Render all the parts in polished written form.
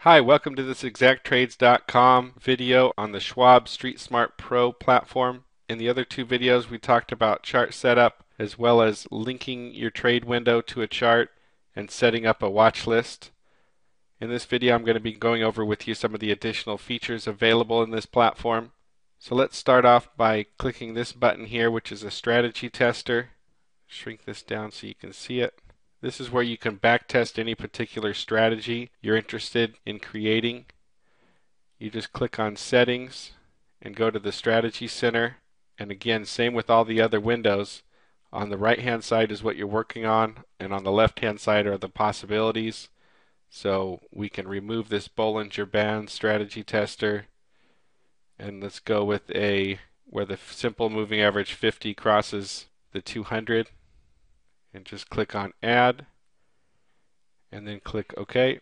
Hi, welcome to this exacttrades.com video on the Schwab Streetsmart Pro platform. In the other two videos we talked about chart setup as well as linking your trade window to a chart and setting up a watch list. In this video I'm going to be going over with you some of the additional features available in this platform. So let's start off by clicking this button here, which is a strategy tester. Shrink this down so you can see it. This is where you can backtest any particular strategy you're interested in creating. You just click on Settings and go to the Strategy Center. And again, same with all the other windows. On the right hand side is what you're working on, and on the left hand side are the possibilities. So we can remove this Bollinger Band strategy tester, and let's go with where the simple moving average 50 crosses the 200. And just click on Add and then click OK.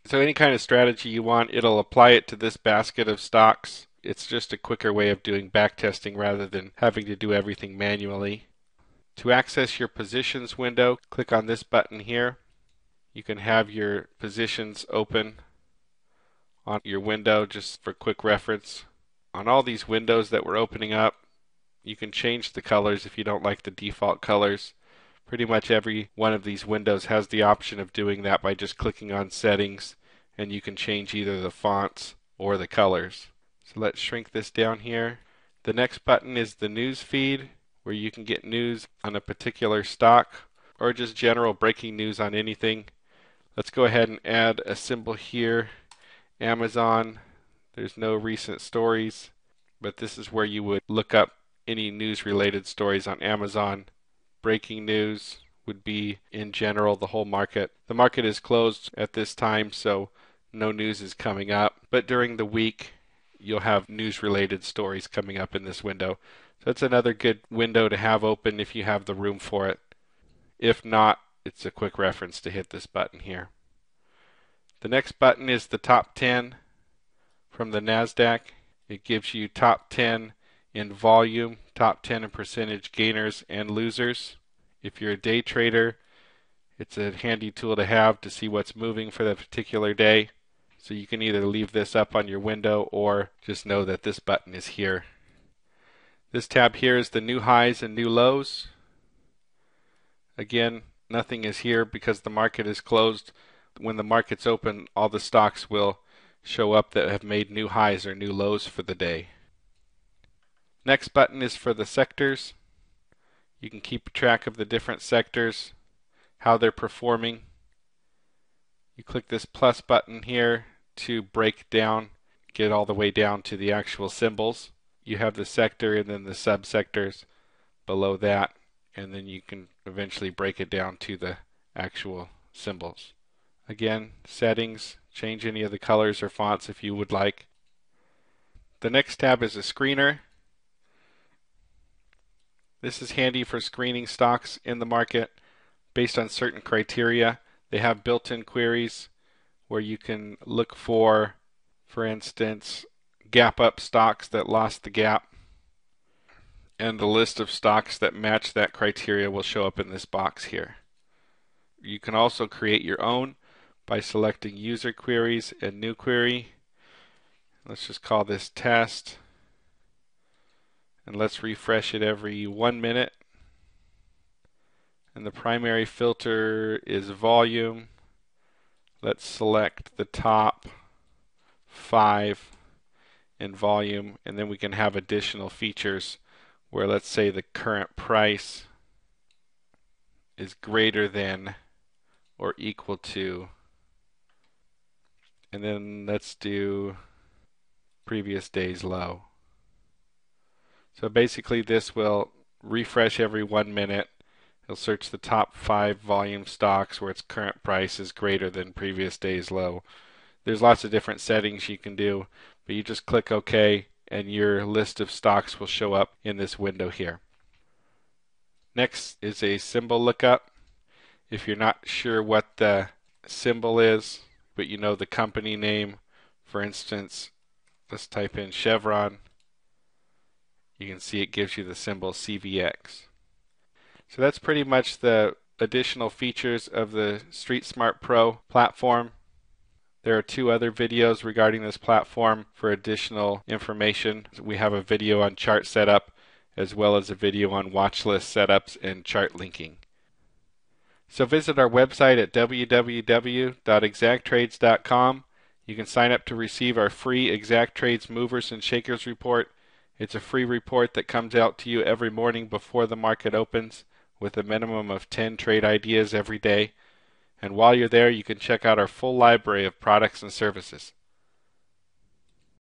So any kind of strategy you want, it'll apply it to this basket of stocks. It's just a quicker way of doing backtesting rather than having to do everything manually. To access your positions window, click on this button here. You can have your positions open on your window just for quick reference. On all these windows that we're opening up, you can change the colors if you don't like the default colors. Pretty much every one of these windows has the option of doing that by just clicking on Settings, and you can change either the fonts or the colors. So let's shrink this down here. The next button is the news feed, where you can get news on a particular stock or just general breaking news on anything. Let's go ahead and add a symbol here, Amazon. There's no recent stories, but this is where you would look up any news related stories on Amazon. Breaking news would be in general the whole market. The market is closed at this time, so no news is coming up, but during the week you'll have news related stories coming up in this window. So it's another good window to have open if you have the room for it. If not, it's a quick reference to hit this button here. The next button is the top 10 from the NASDAQ. It gives you top 10 in volume, top 10 in percentage gainers and losers. If you're a day trader, it's a handy tool to have to see what's moving for that particular day. So you can either leave this up on your window or just know that this button is here. This tab here is the new highs and new lows. Again, nothing is here because the market is closed. When the market's open, all the stocks will show up that have made new highs or new lows for the day. Next button is for the sectors. You can keep track of the different sectors, how they're performing. You click this plus button here to break down, get all the way down to the actual symbols. You have the sector and then the subsectors below that, and then you can eventually break it down to the actual symbols. Again, settings, change any of the colors or fonts if you would like. The next tab is a screener. This is handy for screening stocks in the market based on certain criteria. They have built-in queries where you can look for instance, gap up stocks that lost the gap. And the list of stocks that match that criteria will show up in this box here. You can also create your own by selecting user queries and new query. Let's just call this test. And let's refresh it every 1 minute. And the primary filter is volume. Let's select the top 5 in volume, and then we can have additional features where let's say the current price is greater than or equal to, and then let's do previous day's low. So basically this will refresh every 1 minute. It'll search the top 5 volume stocks where its current price is greater than previous day's low. There's lots of different settings you can do, but you just click OK and your list of stocks will show up in this window here. Next is a symbol lookup. If you're not sure what the symbol is, but you know the company name, for instance, let's type in Chevron. You can see it gives you the symbol CVX. So that's pretty much the additional features of the Streetsmart Pro platform. There are 2 other videos regarding this platform for additional information. We have a video on chart setup as well as a video on watch list setups and chart linking. So visit our website at www.exacttrades.com. You can sign up to receive our free Exact Trades Movers and Shakers report. It's a free report that comes out to you every morning before the market opens with a minimum of 10 trade ideas every day. And while you're there, you can check out our full library of products and services.